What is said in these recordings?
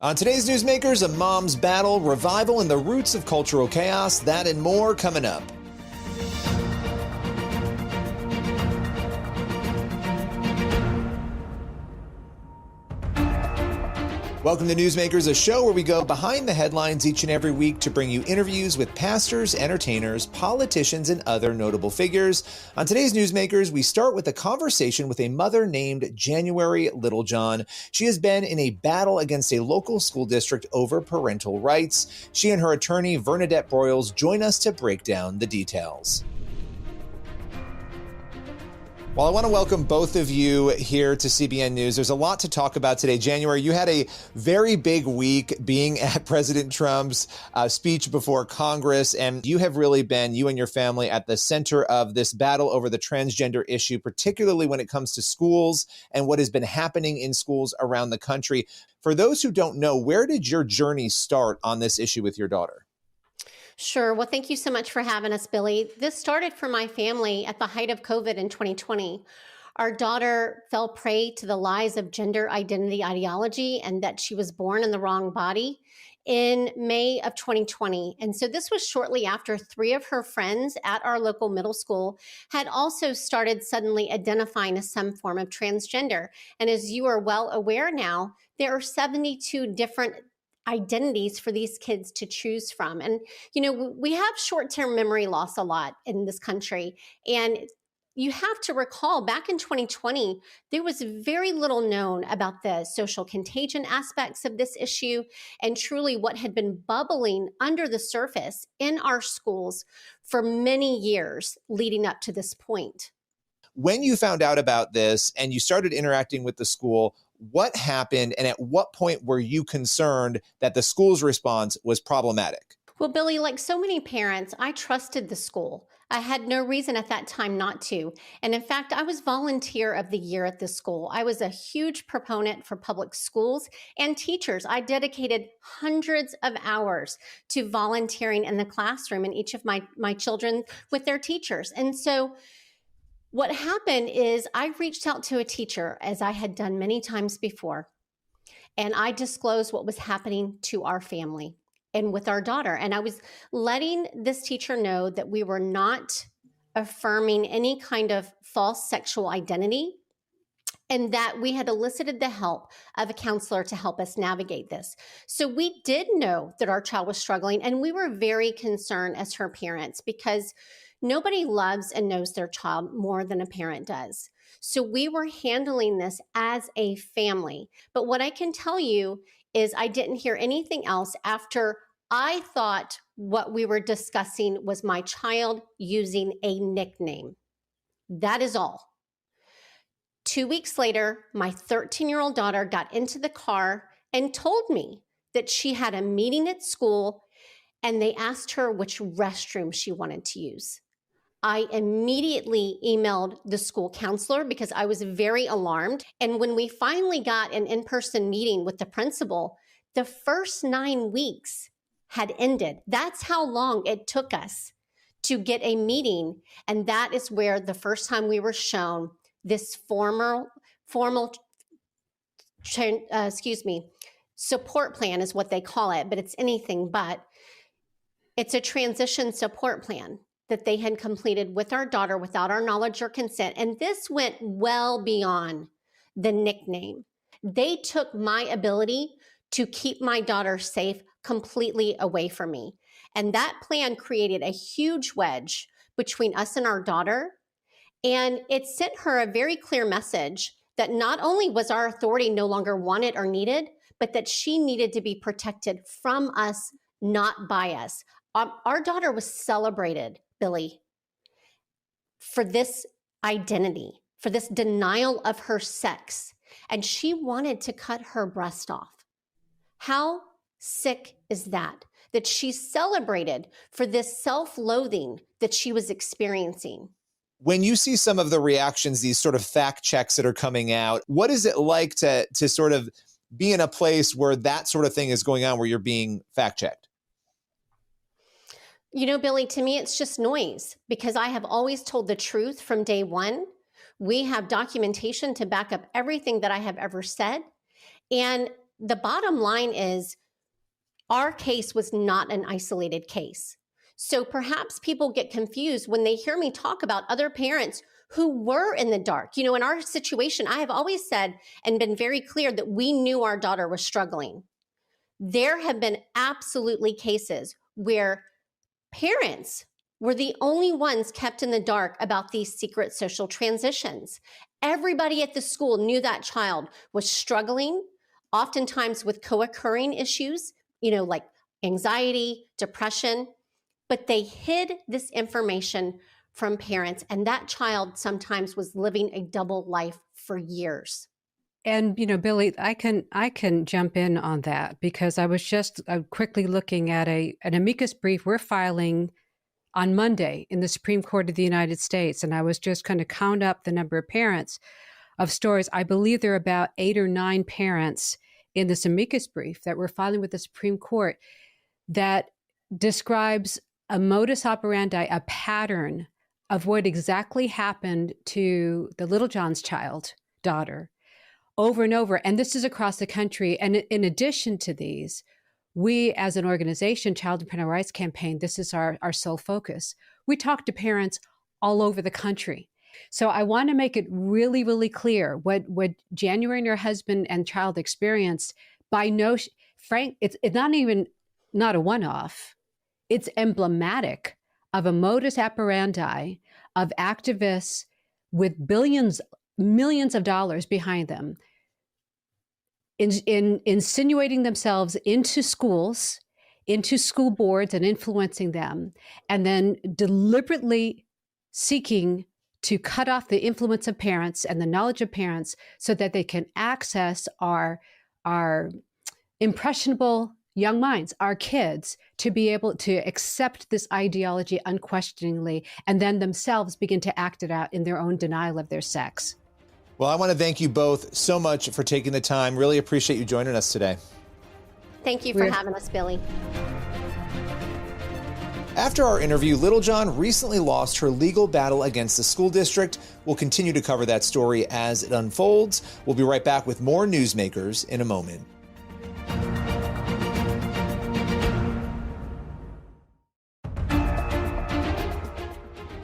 On today's Newsmakers, a mom's battle, revival, and the roots of cultural chaos. That and more coming up. Welcome to Newsmakers, a show where we go behind the headlines each and every week to bring you interviews with pastors, entertainers, politicians, and other notable figures. On today's Newsmakers, we start with a conversation with a mother named January Littlejohn. She has been in a battle against a local school district over parental rights. She and her attorney, Bernadette Broyles, join us to break down the details. Well, I want to welcome both of you here to CBN News. There's a lot to talk about today. January, you had a very big week being at President Trump's speech before Congress, and you have really been, you and your family, at the center of this battle over the transgender issue, particularly when it comes to schools and what has been happening in schools around the country. For those who don't know, where did your journey start on this issue with your daughter? Sure. Well, thank you so much for having us, Billy. This started for my family at the height of COVID in 2020. Our daughter fell prey to the lies of gender identity ideology and that she was born in the wrong body in May of 2020. And so this was shortly after 3 of her friends at our local middle school had also started suddenly identifying as some form of transgender. And as you are well aware now, there are 72 different identities for these kids to choose from. And, you know, we have short-term memory loss a lot in this country. And you have to recall back in 2020, there was very little known about the social contagion aspects of this issue and truly what had been bubbling under the surface in our schools for many years leading up to this point. When you found out about this and you started interacting with the school, what happened, and at what point were you concerned that the school's response was problematic? Well, Billy, like so many parents, I trusted the school. I had no reason at that time not to. And in fact, I was volunteer of the year at the school. I was a huge proponent for public schools and teachers. I dedicated hundreds of hours to volunteering in the classroom and each of my children with their teachers. And so what happened is I reached out to a teacher, as I had done many times before, and I disclosed what was happening to our family and with our daughter. And I was letting this teacher know that we were not affirming any kind of false sexual identity and that we had elicited the help of a counselor to help us navigate this. So we did know that our child was struggling, and we were very concerned as her parents because nobody loves and knows their child more than a parent does. So we were handling this as a family. But what I can tell you is I didn't hear anything else after I thought what we were discussing was my child using a nickname. That is all. 2 weeks later, my 13-year-old daughter got into the car and told me that she had a meeting at school and they asked her which restroom she wanted to use. I immediately emailed the school counselor because I was very alarmed. And when we finally got an in-person meeting with the principal, the first 9 weeks had ended. That's how long it took us to get a meeting. And that is where the first time we were shown this formal support plan is what they call it, but it's anything but. It's a transition support plan that they had completed with our daughter without our knowledge or consent. And this went well beyond the nickname. They took my ability to keep my daughter safe completely away from me. And that plan created a huge wedge between us and our daughter. And it sent her a very clear message that not only was our authority no longer wanted or needed, but that she needed to be protected from us, not by us. Our daughter was celebrated, Billy, for this identity, for this denial of her sex. And she wanted to cut her breast off. How sick is that? That she's celebrated for this self-loathing that she was experiencing. When you see some of the reactions, these sort of fact checks that are coming out, what is it like to sort of be in a place where that sort of thing is going on, where you're being fact checked? You know, Billy, to me, it's just noise because I have always told the truth from day one. We have documentation to back up everything that I have ever said. And the bottom line is our case was not an isolated case. So perhaps people get confused when they hear me talk about other parents who were in the dark. In our situation, I have always said and been very clear that we knew our daughter was struggling. There have been absolutely cases where parents were the only ones kept in the dark about these secret social transitions. Everybody at the school knew that child was struggling, oftentimes with co-occurring issues, like anxiety, depression, but they hid this information from parents, and that child sometimes was living a double life for years. And, Billy, I can jump in on that because I was just quickly looking at an amicus brief we're filing on Monday in the Supreme Court of the United States. And I was just going to count up the number of parents of stories. I believe there are about 8 or 9 parents in this amicus brief that we're filing with the Supreme Court that describes a modus operandi, a pattern of what exactly happened to the Littlejohn's daughter, over and over. And this is across the country. And in addition to these, we as an organization, Child and Parental Rights Campaign, this is our sole focus. We talk to parents all over the country. So I want to make it really, really clear what January and her husband and child experienced. Frank, it's not a one-off. It's emblematic of a modus operandi of activists with millions of dollars behind them, in insinuating themselves into schools, into school boards and influencing them, and then deliberately seeking to cut off the influence of parents and the knowledge of parents so that they can access our impressionable young minds, our kids, to be able to accept this ideology unquestioningly and then themselves begin to act it out in their own denial of their sex. Well, I want to thank you both so much for taking the time. Really appreciate you joining us today. Thank you for having us, Billy. After our interview, Littlejohn recently lost her legal battle against the school district. We'll continue to cover that story as it unfolds. We'll be right back with more Newsmakers in a moment.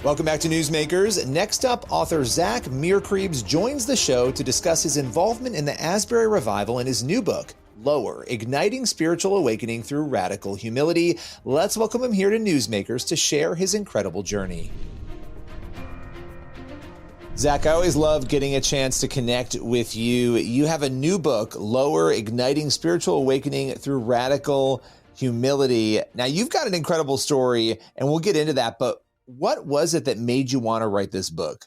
Welcome back to Newsmakers. Next up, author Zach Mearcreeves joins the show to discuss his involvement in the Asbury revival in his new book, Lower, Igniting Spiritual Awakening Through Radical Humility. Let's welcome him here to Newsmakers to share his incredible journey. Zach, I always love getting a chance to connect with you. You have a new book, Lower, Igniting Spiritual Awakening Through Radical Humility. Now, you've got an incredible story, and we'll get into that, but what was it that made you want to write this book?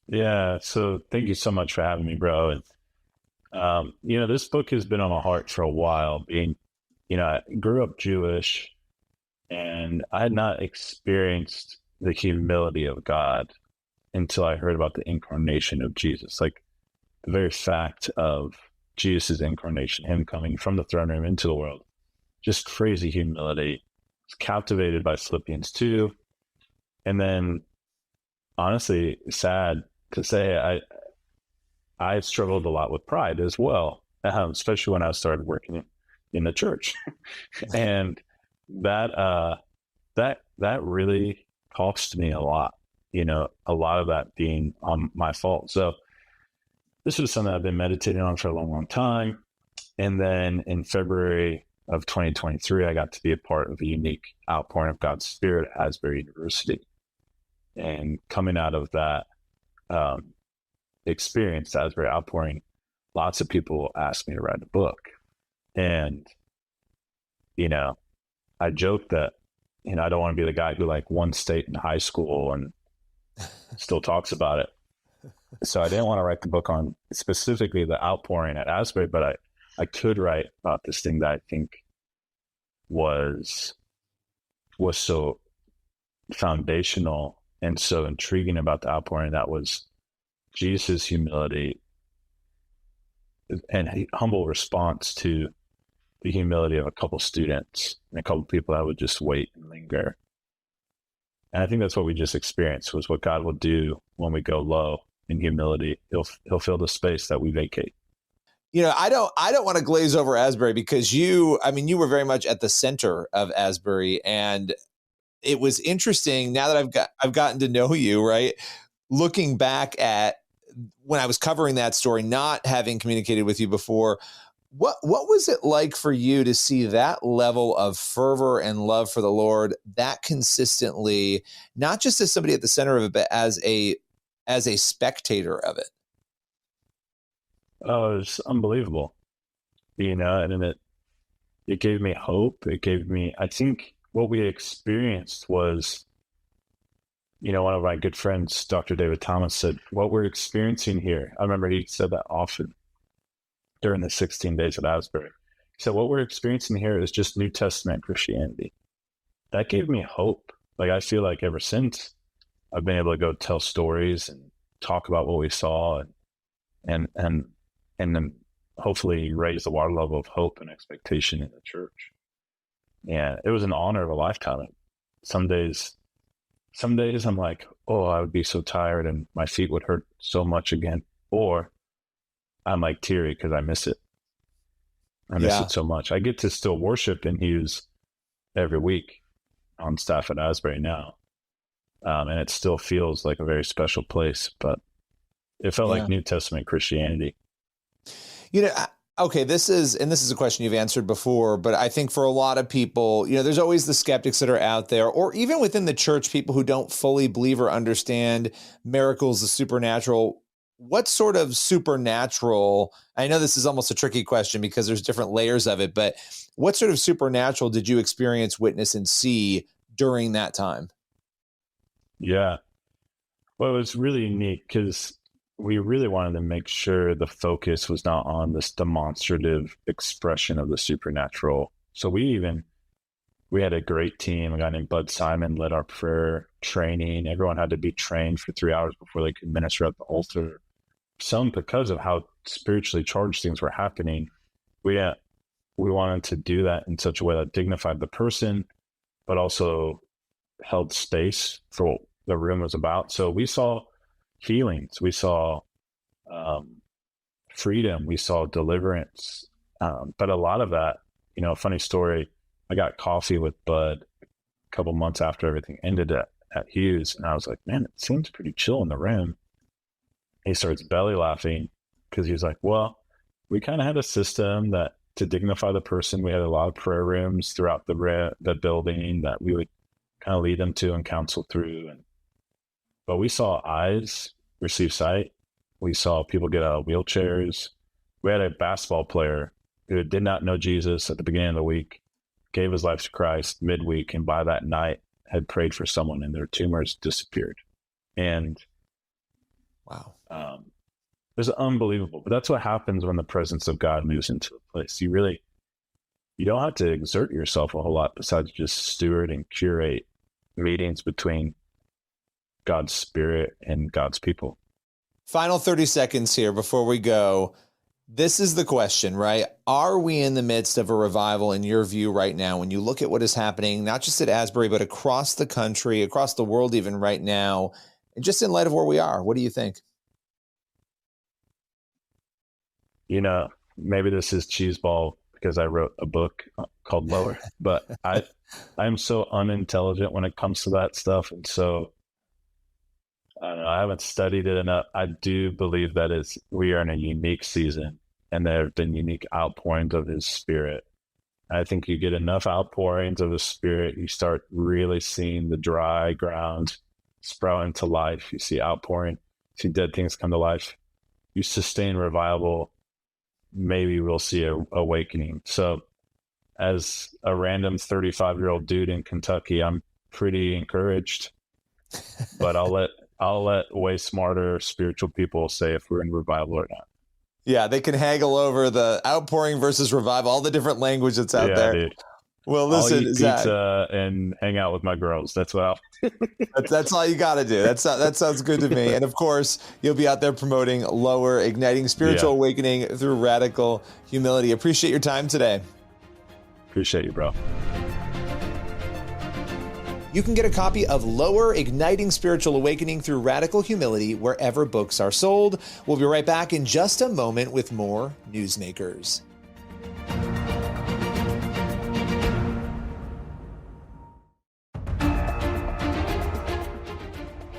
Yeah, so thank you so much for having me, bro. And, this book has been on my heart for a while. I grew up Jewish, and I had not experienced the humility of God until I heard about the incarnation of Jesus. Like the very fact of Jesus' incarnation, him coming from the throne room into the world, just crazy humility. I was captivated by Philippians 2. And then, honestly, sad to say, I struggled a lot with pride as well, especially when I started working in the church, and that really cost me a lot. A lot of that being on my fault. So this was something I've been meditating on for a long, long time. And then in February of 2023, I got to be a part of a unique outpouring of God's Spirit at Asbury University. And coming out of that experience, Asbury outpouring, lots of people asked me to write a book. And, I joke that, I don't want to be the guy who won state in high school and still talks about it. So I didn't want to write the book on specifically the outpouring at Asbury, but I could write about this thing that I think was so foundational and so intriguing about the outpouring. That was Jesus' humility and humble response to the humility of a couple students and a couple people that would just wait and linger. And I think that's what we just experienced, was what God will do when we go low in humility. He'll fill the space that we vacate. I don't want to glaze over Asbury because you were very much at the center of Asbury, and it was interesting now that I've gotten to know you, right? Looking back at when I was covering that story, not having communicated with you before, what was it like for you to see that level of fervor and love for the Lord that consistently, not just as somebody at the center of it, but as a spectator of it? Oh, it was unbelievable, and it gave me hope. I think what we experienced was, one of my good friends, Dr. David Thomas, said, what we're experiencing here, I remember he said that often during the 16 days at Asbury. He said, what we're experiencing here is just New Testament Christianity. That gave me hope. Like, I feel like ever since, I've been able to go tell stories and talk about what we saw and then hopefully raise the water level of hope and expectation in the church. Yeah, it was an honor of a lifetime. Some days I'm like, oh, I would be so tired and my feet would hurt so much again. Or I'm like teary because I miss it. I miss it so much. I get to still worship in Hughes every week on staff at Asbury now. And it still feels like a very special place, but it felt like New Testament Christianity. Okay, this is a question you've answered before, but I think for a lot of people, there's always the skeptics that are out there, or even within the church, people who don't fully believe or understand miracles, the supernatural. What sort of supernatural, I know this is almost a tricky question because there's different layers of it, but what sort of supernatural did you experience, witness, and see during that time? Yeah. Well, it was really unique because we really wanted to make sure the focus was not on this demonstrative expression of the supernatural. So we had a great team. A guy named Bud Simon led our prayer training. Everyone had to be trained for 3 hours before they could minister at the altar. Some, because of how spiritually charged things were happening, we wanted to do that in such a way that dignified the person, but also held space for what the room was about. So we saw healings, we saw freedom, we saw deliverance. But a lot of that, a funny story, I got coffee with Bud a couple months after everything ended at Hughes, and I was like, man, it seems pretty chill in the room. He starts belly laughing because he was like, well, we kind of had a system that to dignify the person, we had a lot of prayer rooms throughout the building that we would kind of lead them to and counsel through. But we saw eyes receive sight. We saw people get out of wheelchairs. We had a basketball player who did not know Jesus at the beginning of the week, gave his life to Christ midweek, and by that night had prayed for someone and their tumors disappeared. And wow. It was unbelievable. But that's what happens when the presence of God moves into a place. You don't have to exert yourself a whole lot besides just steward and curate meetings between God's Spirit and God's people. Final 30 seconds here before we go. This is the question, right? Are we in the midst of a revival in your view right now? When you look at what is happening, not just at Asbury, but across the country, across the world, even right now, and just in light of where we are, what do you think? Maybe this is cheeseball because I wrote a book called Lower, but I'm so unintelligent when it comes to that stuff. And so I don't know, I haven't studied it enough. I do believe that we are in a unique season and there have been unique outpourings of His Spirit. I think you get enough outpourings of His Spirit, you start really seeing the dry ground sprout into life. You see outpouring, see dead things come to life. You sustain revival, maybe we'll see a awakening. So as a random 35-year-old dude in Kentucky, I'm pretty encouraged, but I'll let way smarter spiritual people say if we're in revival or not. Yeah, they can haggle over the outpouring versus revival, all the different language that's out there. Dude. Well, listen, I'll eat pizza and hang out with my girls. That's what that's all you got to do. That sounds good to me. And of course, you'll be out there promoting Lower, igniting spiritual awakening through radical humility. Appreciate your time today. Appreciate you, bro. You can get a copy of Lower, Igniting Spiritual Awakening Through Radical Humility wherever books are sold. We'll be right back in just a moment with more Newsmakers.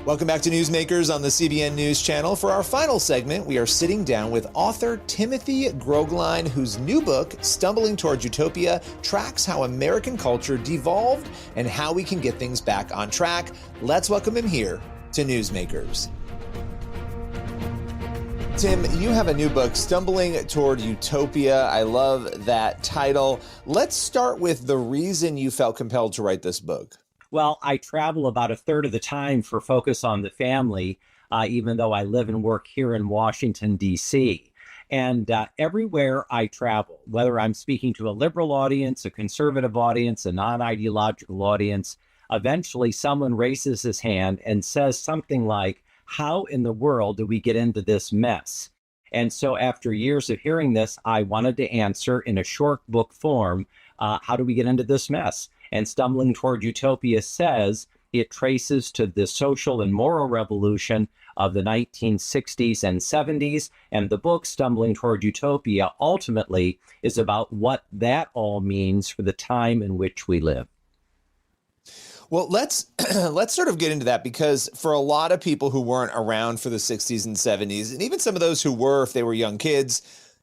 Welcome back to Newsmakers on the CBN News Channel. For our final segment, we are sitting down with author Timothy Grogline, whose new book, Stumbling Toward Utopia, tracks how American culture devolved and how we can get things back on track. Let's welcome him here to Newsmakers. Tim, you have a new book, Stumbling Toward Utopia. I love that title. Let's start with the reason you felt compelled to write this book. Well, I travel about a third of the time for Focus on the Family, even though I live and work here in Washington, D.C. And everywhere I travel, whether I'm speaking to a liberal audience, a conservative audience, a non-ideological audience, eventually someone raises his hand and says something like, "How in the world do we get into this mess?" And so after years of hearing this, I wanted to answer in a short book form, how do we get into this mess? And Stumbling Toward Utopia says it traces to the social and moral revolution of the 1960s and 70s. And the book, Stumbling Toward Utopia, ultimately is about what that all means for the time in which we live. Well, let's sort of get into that, because for a lot of people who weren't around for the 60s and 70s, and even some of those who were, if they were young kids,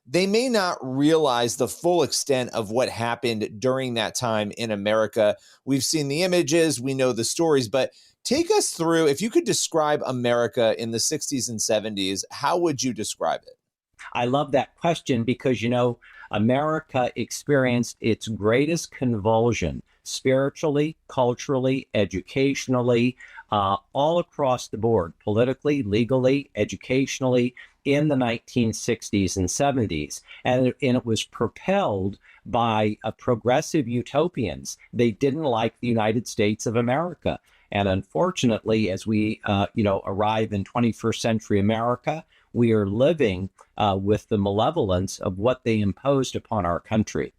they may not realize the full extent of what happened during that time in America. We've seen the images, we know the stories, but take us through, if you could describe America in the 60s and 70s, how would you describe it? I love that question because, America experienced its greatest convulsion spiritually, culturally, educationally, all across the board, politically, legally, educationally, in the 1960s and 70s. And it was propelled by progressive utopians. They didn't like the United States of America. And unfortunately, as we arrive in 21st century America, we are living with the malevolence of what they imposed upon our country.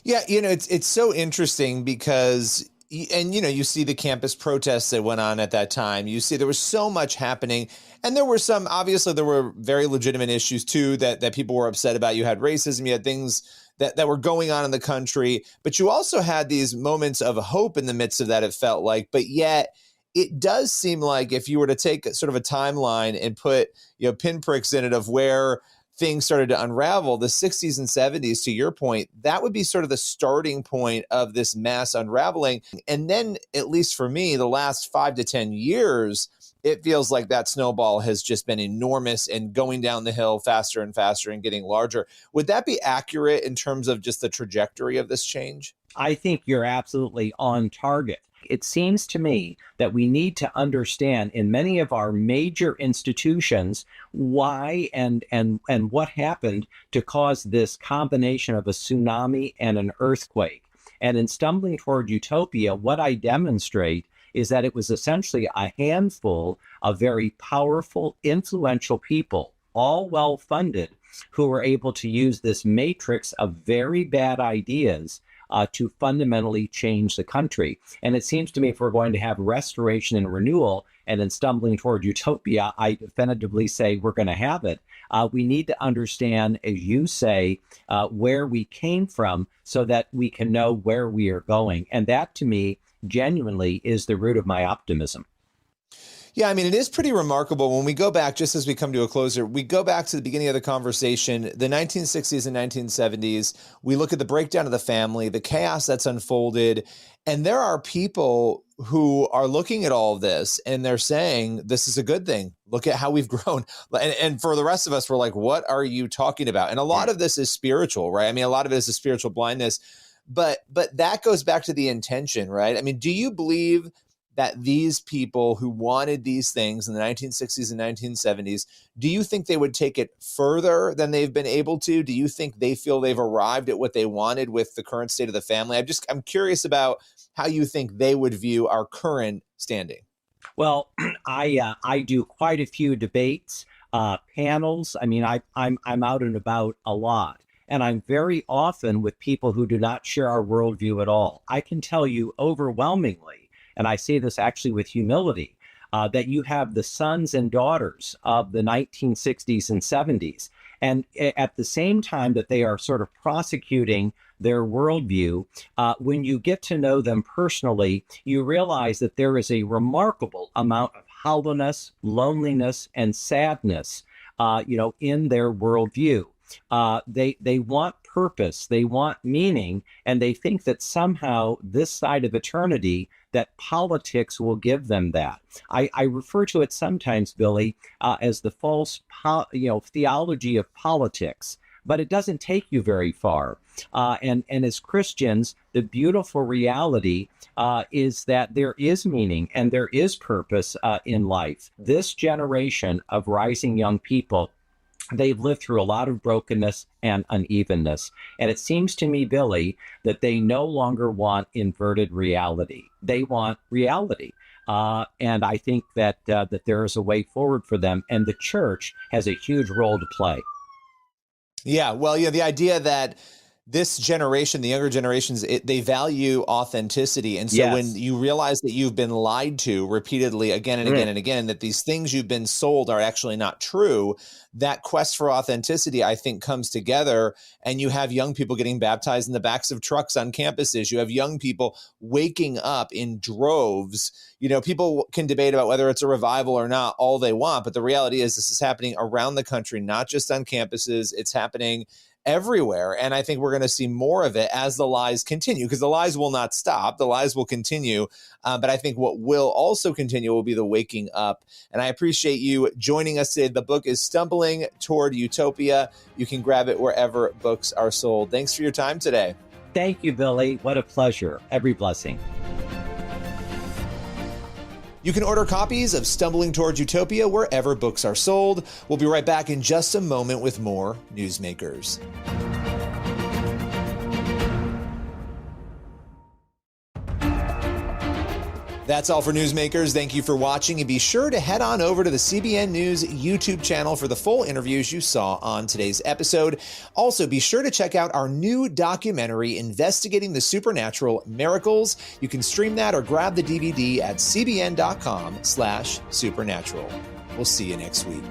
Yeah, it's so interesting because, and you see the campus protests that went on at that time. You see there was so much happening, and there were very legitimate issues too that people were upset about. You had racism, you had things that were going on in the country, but you also had these moments of hope in the midst of that, it felt like. But yet it does seem like if you were to take sort of a timeline and put pinpricks in it of where things started to unravel, the 60s and 70s, to your point, that would be sort of the starting point of this mass unraveling. And then, at least for me, the last 5 to 10 years, it feels like that snowball has just been enormous and going down the hill faster and faster and getting larger. Would that be accurate in terms of just the trajectory of this change? I think you're absolutely on target. It seems to me that we need to understand in many of our major institutions why and what happened to cause this combination of a tsunami and an earthquake. And in Stumbling Toward Utopia, what I demonstrate is that it was essentially a handful of very powerful, influential people, all well-funded, who were able to use this matrix of very bad ideas to fundamentally change the country. And it seems to me if we're going to have restoration and renewal, and in Stumbling Toward Utopia, I definitively say we're going to have it, we need to understand, as you say, where we came from so that we can know where we are going. And that, to me, genuinely is the root of my optimism. Yeah, I mean, it is pretty remarkable when we go back, just as we come to a closer, we go back to the beginning of the conversation, the 1960s and 1970s, we look at the breakdown of the family, the chaos that's unfolded, and there are people who are looking at all of this and they're saying, this is a good thing. Look at how we've grown. And for the rest of us, we're like, what are you talking about? And a lot of this is spiritual, right? I mean, a lot of it is a spiritual blindness, but that goes back to the intention, right? I mean, do you believe that these people who wanted these things in the 1960s and 1970s, do you think they would take it further than they've been able to? Do you think they feel they've arrived at what they wanted with the current state of the family? I'm curious about how you think they would view our current standing. Well, I do quite a few debates, panels. I mean, I'm out and about a lot. And I'm very often with people who do not share our worldview at all. I can tell you overwhelmingly, and I say this actually with humility, that you have the sons and daughters of the 1960s and 70s. And at the same time that they are sort of prosecuting their worldview, when you get to know them personally, you realize that there is a remarkable amount of hollowness, loneliness, and sadness, in their worldview. They want purpose, they want meaning, and they think that somehow this side of eternity, that politics will give them that. I refer to it sometimes, Billy, as the false, theology of politics, but it doesn't take you very far. And as Christians, the beautiful reality is that there is meaning and there is purpose in life. This generation of rising young people, they've lived through a lot of brokenness and unevenness. And it seems to me, Billy, that they no longer want inverted reality. They want reality. And I think that there is a way forward for them. And the church has a huge role to play. Yeah, well, the idea that this generation, the younger generations, they value authenticity. And so Yes. when you realize that you've been lied to repeatedly again and again and again, that these things you've been sold are actually not true, that quest for authenticity, I think, comes together. And you have young people getting baptized in the backs of trucks on campuses. You have young people waking up in droves. People can debate about whether it's a revival or not all they want. But the reality is this is happening around the country, not just on campuses. It's happening everywhere. And I think we're going to see more of it as the lies continue, because the lies will not stop. The lies will continue. But I think what will also continue will be the waking up. And I appreciate you joining us today. The book is Stumbling Toward Utopia. You can grab it wherever books are sold. Thanks for your time today. Thank you, Billy. What a pleasure. Every blessing. You can order copies of Stumbling Toward Utopia wherever books are sold. We'll be right back in just a moment with more Newsmakers. That's all for Newsmakers. Thank you for watching, and be sure to head on over to the CBN News YouTube channel for the full interviews you saw on today's episode. Also, be sure to check out our new documentary, Investigating the Supernatural Miracles. You can stream that or grab the DVD at cbn.com/supernatural. We'll see you next week.